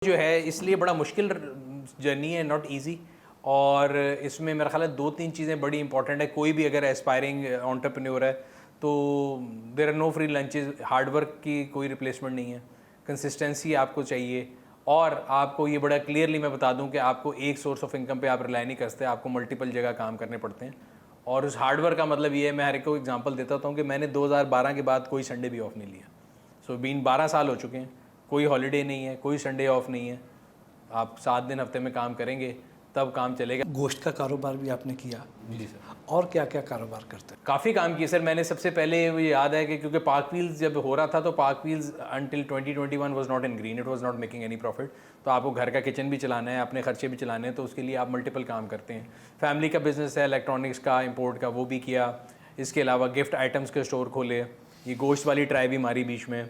जो है इसलिए बड़ा मुश्किल जर्नी है, नॉट इजी। और इसमें मेरा ख्याल है 2-3 चीज़ें बड़ी इंपॉर्टेंट है। कोई भी अगर एस्पायरिंग एंटरप्रेन्योर है तो there are no free lunches. Hard work की कोई रिप्लेसमेंट नहीं है, कंसिस्टेंसी आपको चाहिए। और आपको ये बड़ा क्लियरली मैं बता दूं कि आपको एक सोर्स ऑफ इनकम पे आप रिलाई नहीं करते, आपको मल्टीपल जगह काम करने पड़ते हैं। और उस हार्ड वर्क का मतलब ये है, मैं हर एक को एग्जांपल देता हूँ कि मैंने 2012 के बाद कोई संडे भी ऑफ नहीं लिया। सो बीन 12 साल हो चुके हैं, कोई हॉलीडे नहीं है, कोई संडे ऑफ नहीं है। आप 7 दिन हफ्ते में काम करेंगे तब काम चलेगा। गोश्त का कारोबार भी आपने किया। जी सर। और क्या क्या कारोबार करते हैं? काफ़ी काम किए सर। मैंने सबसे पहले मुझे याद है कि क्योंकि पार्क व्हील्स जब हो रहा था तो park wheels until 2021 was not in green, it was not making any profit. तो आपको घर का किचन भी चलाना है, अपने खर्चे भी चलाने हैं, तो उसके लिए आप मल्टीपल काम करते हैं। फैमिली का बिजनेस है, इलेक्ट्रॉनिक्स का, इंपोर्ट का, वो भी किया। इसके अलावा गिफ्ट आइटम्स के स्टोर खोले। ये गोश्त वाली ट्राई भी मारी बीच में,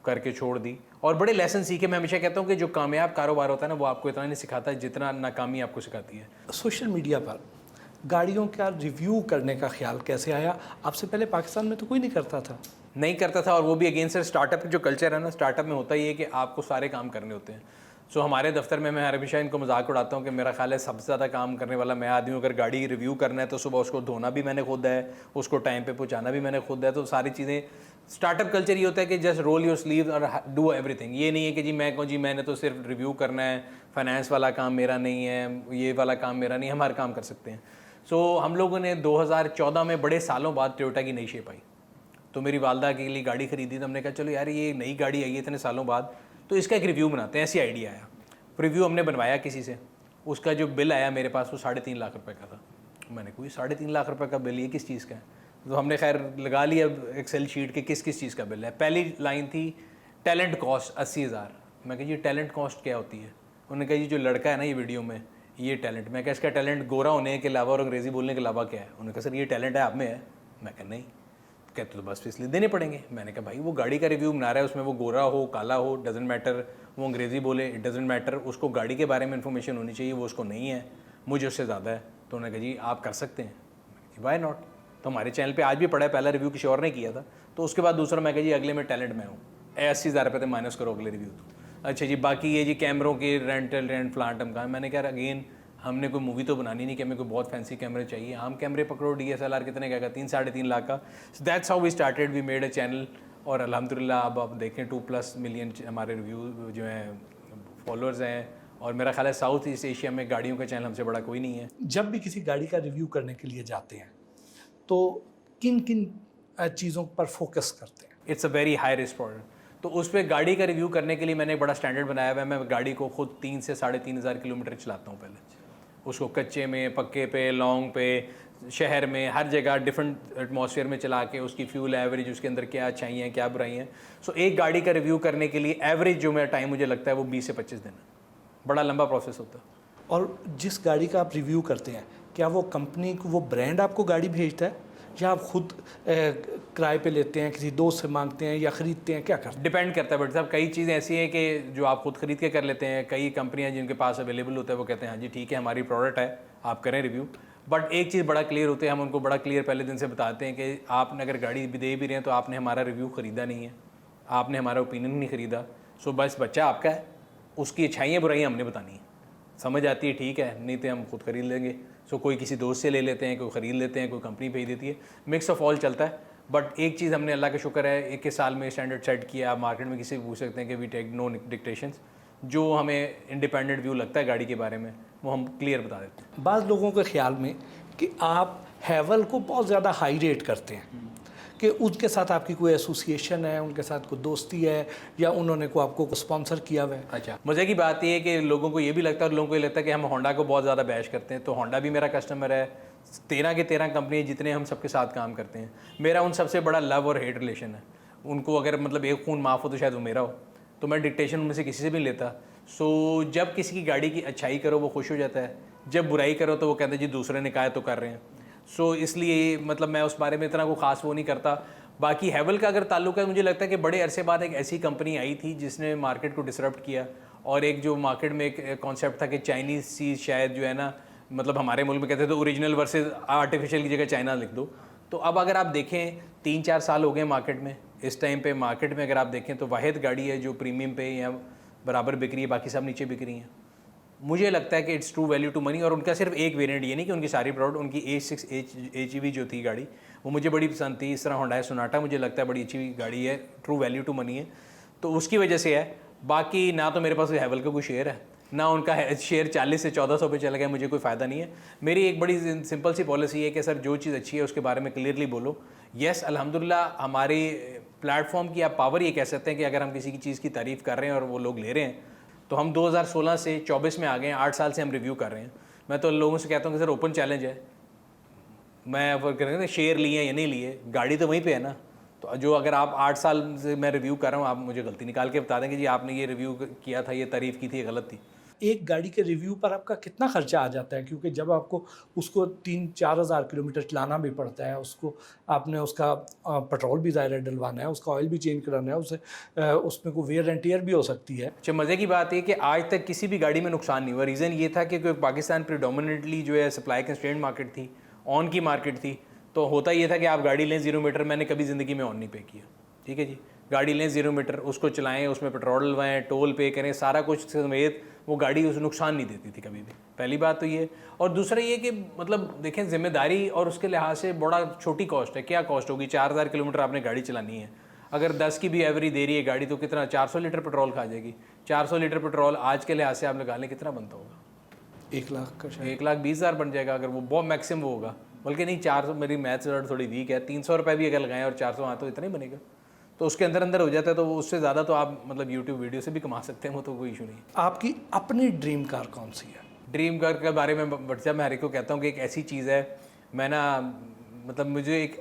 करके छोड़ दी। और बड़े लेसन सीखे। मैं हमेशा कहता हूँ कि जो कामयाब कारोबार होता है ना वो आपको इतना नहीं सिखाता जितना नाकामी आपको सिखाती है। सोशल मीडिया पर गाड़ियों का रिव्यू करने का ख्याल कैसे आया? आपसे पहले पाकिस्तान में तो कोई नहीं करता था। नहीं करता था। और वो भी अगेन सर स्टार्टअप जो कल्चर है ना, स्टार्टअप में होता ही है कि आपको सारे काम करने होते हैं। सो हमारे दफ्तर में मैं हमेशा इनको मजाक उड़ाता हूँ कि मेरा ख्याल है सबसे ज़्यादा काम करने वाला मैं आदमी हूँ। अगर गाड़ी रिव्यू करना है तो सुबह उसको धोना भी मैंने खुद है, उसको टाइम पे पहुँचाना भी मैंने खुद है। तो सारी चीज़ें, स्टार्टअप कल्चर ये होता है कि जस्ट रोल योर स्लीव और डू एवरीथिंग। ये नहीं है कि जी मैं कहूँ जी मैंने तो सिर्फ रिव्यू करना है, फाइनेंस वाला काम मेरा नहीं है, ये वाला काम मेरा नहीं है। हम हर काम कर सकते हैं। सो हम लोगों ने 2014 में बड़े सालों बाद टोयोटा की नई शेप आई। तो मेरी वालदा के लिए गाड़ी खरीदी, तो हमने कहा चलो यार ये नई गाड़ी आई है इतने सालों बाद, तो इसका एक रिव्यू बनाते हैं। ऐसी आइडिया आया। रिव्यू हमने बनवाया किसी से। उसका जो बिल आया मेरे पास वो 3.5 लाख रुपए का था। मैंने कोई 3.5 लाख रुपए का बिल, ये किस चीज़ का है? तो हमने खैर लगा लिया एक्सेल शीट के किस किस चीज़ का बिल है। पहली लाइन थी टैलेंट कॉस्ट 80,000। मैं कहा जी टैलेंट कॉस्ट क्या होती है? उन्होंने कहा जी जो लड़का है ना ये वीडियो में, ये टैलेंट। मैं कहा इसका टैलेंट गोरा होने के अलावा और अंग्रेज़ी बोलने के अलावा क्या है? उन्होंने कहा सर ये टैलेंट है आप में है। मैं कहा नहीं। कहते तो बस इसलिए देने पड़ेंगे। मैंने कहा भाई वो गाड़ी का रिव्यू बना रहा है, उसमें वो गोरा हो काला हो डजेंट मैटर, वो अंग्रेज़ी बोले इट डजेंट मैटर, उसको गाड़ी के बारे में इन्फॉर्मेशन होनी चाहिए, वो उसको नहीं है, मुझे उससे ज़्यादा है। तो उन्होंने कहा जी आप कर सकते हैं। Why not. तो हमारे चैनल पे आज भी पड़ा है, पहला रिव्यू किसी और ने किया था। तो उसके बाद दूसरा मैं कहा जी अगले में टैलेंट मैं हूँ, 80,000 रुपये तो माइनस करो अगले रिव्यू। तो अच्छा जी बाकी ये जी कैमरों की रेंट फ्लांटम का। मैंने कहा अगेन हमने कोई मूवी तो बनानी नहीं कि हमें कोई बहुत फैंसी कैमरे चाहिए। आम कैमरे पकड़ो, DSLR कितने का 3-3.5 लाख का। That's how we started, we made a channel. और अल्हम्दुलिल्लाह अब आप देखें 2+ मिलियन हमारे रिव्यू जो हैं फॉलोअर्स हैं। और मेरा ख्याल है साउथ ईस्ट एशिया में गाड़ियों का चैनल हमसे बड़ा कोई नहीं है। जब भी किसी गाड़ी का रिव्यू करने के लिए जाते हैं तो किन किन चीज़ों पर फोकस करते हैं? It's a very high risk product. तो उस पर गाड़ी का रिव्यू करने के लिए मैंने एक बड़ा स्टैंडर्ड बनाया हुआ है। मैं गाड़ी को खुद 3 से 3.5 हज़ार किलोमीटर चलाता हूँ पहले। उसको कच्चे में, पक्के पे, लॉन्ग पे, शहर में, हर जगह डिफरेंट एटमॉस्फेयर में चला के उसकी फ्यूल एवरेज, उसके अंदर क्या अच्छाई हैं क्या बुराई हैं। सो एक गाड़ी का रिव्यू करने के लिए एवरेज जो मेरा टाइम मुझे लगता है वो 20 से 25 दिन है। बड़ा लंबा प्रोसेस होता है। और जिस गाड़ी का आप रिव्यू करते हैं क्या वो कंपनी को, वो ब्रांड आपको गाड़ी भेजता है या आप खुद किराए पे लेते हैं, किसी दोस्त से मांगते हैं या ख़रीदते हैं, क्या करते हैं? डिपेंड करता है बट साहब। कई चीज़ें ऐसी हैं कि जो आप खुद खरीद के कर लेते हैं। कई कंपनियां जिनके पास अवेलेबल होता है वो कहते हैं हाँ जी ठीक है हमारी प्रोडक्ट है आप करें रिव्यू। बट एक चीज़ बड़ा क्लियर होती है, हम उनको बड़ा क्लियर पहले दिन से बताते हैं कि आपने अगर गाड़ी भी दे भी रहे हैं तो आपने हमारा रिव्यू ख़रीदा नहीं है, आपने हमारा ओपिनियन नहीं ख़रीदा। सो बस बच्चा आपका है, उसकी अच्छाइयाँ बुराइयाँ हमने बतानी है। समझ आती है ठीक है, नहीं तो हम खुद ख़रीद लेंगे। सो कोई किसी दोस्त से ले लेते हैं, कोई ख़रीद लेते हैं, कोई कंपनी भेज देती है, मिक्स ऑफ ऑल चलता है। बट एक चीज़ हमने अल्लाह का शुक्र है 21 साल में स्टैंडर्ड सेट किया। आप मार्केट में किसी से पूछ सकते हैं कि वी टेक नो डिक्टेशंस। जो हमें इंडिपेंडेंट व्यू लगता है गाड़ी के बारे में वो हम क्लियर बता देते हैं। बाज़ लोगों के ख्याल में कि आप हैवल को बहुत ज़्यादा हाई रेट करते हैं कि उनके साथ आपकी कोई एसोसिएशन है, उनके साथ कोई दोस्ती है या उन्होंने को आपको स्पॉन्सर किया हुआ है। अच्छा, मज़े की बात यह है कि लोगों को ये भी लगता है और लोगों को ये लगता है कि हम होंडा को बहुत ज़्यादा बैश करते हैं। तो होंडा भी मेरा कस्टमर है। 13 के 13 कंपनी जितने हम सबके साथ काम करते हैं। मेरा उन सबसे बड़ा लव और हेट रिलेशन है। उनको अगर मतलब एक खून माफ़ हो तो शायद वो मेरा हो। तो मैं डिक्टेशन उनमें से किसी से भी नहीं लेता। सो जब किसी की गाड़ी की अच्छाई करो वो खुश हो जाता है, जब बुराई करो तो वो कहते हैं जी दूसरे ने कहा है तो कर रहे हैं। सो इसलिए मतलब मैं उस बारे में इतना कोई ख़ास वो नहीं करता। बाकी हैवल का अगर ताल्लुक है, मुझे लगता है कि बड़े अरसे बाद एक ऐसी कंपनी आई थी जिसने मार्केट को डिसरप्ट किया। और एक जो मार्केट में एक कॉन्सेप्ट था कि चाइनीज़ चीज़ शायद जो है ना, मतलब हमारे मुल्क में कहते थे ओरिजिनल वर्सेस आर्टिफिशियल की जगह चाइना लिख दो। तो अब अगर आप देखें 3-4 साल हो गए मार्केट में। इस टाइम पे मार्केट में अगर आप देखें तो वाहिद गाड़ी है जो प्रीमियम पे या बराबर बिक रही है, बाकी सब नीचे बिक रही हैं। मुझे लगता है कि it's true value to money. और उनका सिर्फ एक वेरिएंट, ये नहीं कि उनकी सारी प्रोडक्ट, उनकी H6 HEV जो थी गाड़ी वो मुझे बड़ी पसंद थी। इस तरह होंडा सोनाटा मुझे लगता है बड़ी अच्छी गाड़ी है, ट्रू वैल्यू टू मनी है, तो उसकी वजह से है। बाकी ना तो मेरे पास हैवल का कोई शेयर है, ना उनका शेयर 40 से 1400 पे चला गया, मुझे कोई फ़ायदा नहीं है। मेरी एक बड़ी सिंपल सी पॉलिसी है कि सर जो चीज़ अच्छी है उसके बारे में क्लियरली बोलो। येस अल्हम्दुलिल्लाह हमारी प्लेटफॉर्म की आप पावर ये कह सकते हैं कि अगर हम किसी की चीज़ की तारीफ़ कर रहे हैं और वो लोग ले रहे हैं, तो हम 2016 से 24 में आ गए हैं, 8 साल से हम रिव्यू कर रहे हैं। मैं तो लोगों से कहता हूँ कि सर ओपन चैलेंज है, मैं वो करेंगे शेयर लिए या नहीं लिए, गाड़ी तो वहीं पे है ना। तो जो अगर आप 8 साल से मैं रिव्यू कर रहा हूँ, आप मुझे गलती निकाल के बता दें कि जी आपने ये रिव्यू किया था, ये तारीफ़ की थी, ये गलत थी। एक गाड़ी के रिव्यू पर आपका कितना खर्चा आ जाता है? क्योंकि जब आपको उसको 3-4 हज़ार किलोमीटर चलाना भी पड़ता है, उसको आपने उसका पेट्रोल भी ज़ाहिर है डलवाना है, उसका ऑयल भी चेंज कराना है, उसमें कोई वेयर एंड टियर भी हो सकती है। अच्छा, मज़े की बात है कि आज तक किसी भी गाड़ी में नुकसान नहीं हुआ। रीज़न ये था कि पाकिस्तान प्रीडोमिनेटली जो है सप्लाई कंस्ट्रेंट मार्केट थी, ऑन की मार्केट थी। तो होता ये था कि आप गाड़ी लें 0 मीटर, मैंने कभी ज़िंदगी में ऑन नहीं पे किया, ठीक है जी। गाड़ी लें 0 मीटर, उसको चलाएं, उसमें पेट्रोल डलवाएं, टोल पे करें, सारा कुछ समेत वो गाड़ी उस नुकसान नहीं देती थी कभी भी। पहली बात तो ये। और दूसरा ये कि मतलब देखें ज़िम्मेदारी और उसके लिहाज से बड़ा छोटी कॉस्ट है। क्या कॉस्ट होगी? 4000 किलोमीटर आपने गाड़ी चलानी है, अगर 10 की भी एवरेज दे रही है गाड़ी तो कितना 400 लीटर पेट्रोल खा जाएगी। 400 लीटर पेट्रोल आज के लिहाज से आप लगा लें कितना बनता होगा? 1 लाख का शायद 1,20,000 बन जाएगा अगर वो बहुत मैक्सिमम होगा। बल्कि नहीं, 400, मेरी मैथ्स थोड़ी वीक है, 300 रुपये भी अगर लगाएं और 400 हाँ तो इतना ही बनेगा। तो उसके अंदर अंदर हो जाता है, तो उससे ज़्यादा तो आप मतलब यूट्यूब वीडियो से भी कमा सकते हैं, वो तो कोई इशू नहीं। आपकी अपनी ड्रीम कार कौन सी है? ड्रीम कार के बारे में व्हाट्सएप में हर एक को कहता हूँ कि एक ऐसी चीज़ है, मैं ना मतलब मुझे एक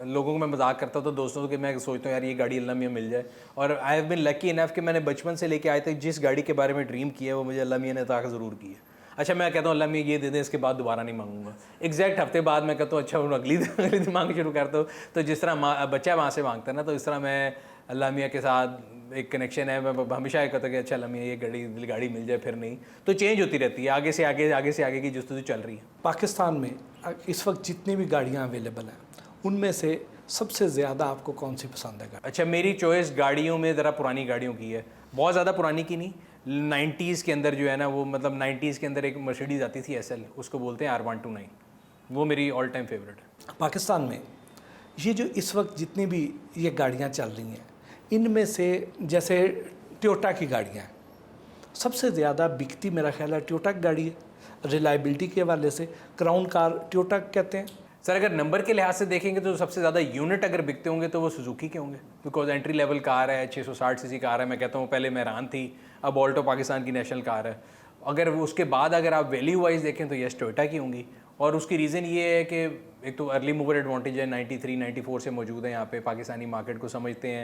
लोगों को मैं मजाक करता हूँ तो दोस्तों के मैं सोचता हूँ यार ये गाड़ी अल्लाह मियाँ मिल जाए। और I have been lucky enough कि मैंने बचपन से लेके आए तक जिस गाड़ी के बारे में ड्रीम किया है वो मुझे अल्लाह मियाँ ने अता ज़रूर की है। अच्छा, मैं कहता हूँ अल्लाह मियाँ ये दे दें, इसके बाद दोबारा नहीं मांगूंगा। एग्जैक्ट हफ्ते बाद मैं कहता हूँ अच्छा उन अगली मांग शुरू करता हूँ। तो जिस तरह बच्चा माँ से मांगता है ना, तो इस तरह मैं अल्लाह मियाँ के साथ एक कनेक्शन है। मैं हमेशा ये कहता हूँ कि अच्छा अल्लाह मियाँ ये गाड़ी मिल जाए, फिर नहीं तो चेंज होती रहती है, आगे से आगे की जस्तजू चल रही है। पाकिस्तान में इस वक्त जितनी भी गाड़ियाँ अवेलेबल हैं उनमें से सबसे ज़्यादा आपको कौन सी पसंद है? अच्छा, मेरी चॉइस गाड़ियों में ज़रा पुरानी गाड़ियों की है, बहुत ज़्यादा पुरानी की नहीं। 90s के अंदर जो है ना, वो मतलब 90s के अंदर एक मर्सिडीज़ आती थी SL, उसको बोलते हैं R129, वो मेरी ऑल टाइम फेवरेट है। पाकिस्तान में ये जो इस वक्त जितनी भी ये गाड़ियाँ चल रही हैं, इनमें से जैसे टोयोटा की गाड़ियाँ हैं, सबसे ज़्यादा बिकती मेरा ख्याल है टोयोटा की गाड़ी है। रिलायबिलिटी के हवाले से क्राउन कार टोयोटा कहते हैं। सर अगर नंबर के लिहाज से देखेंगे तो सबसे ज़्यादा यूनिट अगर बिकते होंगे तो वो सुजुकी के होंगे, बिकॉज एंट्री लेवल कार है, 660 सीसी कार है। मैं कहता हूँ पहले मेहरान थी, अब ऑल्टो पाकिस्तान की नेशनल कार है। अगर उसके बाद अगर आप वैल्यू वाइज देखें तो यस टोयोटा की होंगी। और उसकी रीज़न ये है कि एक तो अर्ली मूवर एडवांटेज है, 93-94 से मौजूद है यहाँ पे, पाकिस्तानी मार्केट को समझते हैं,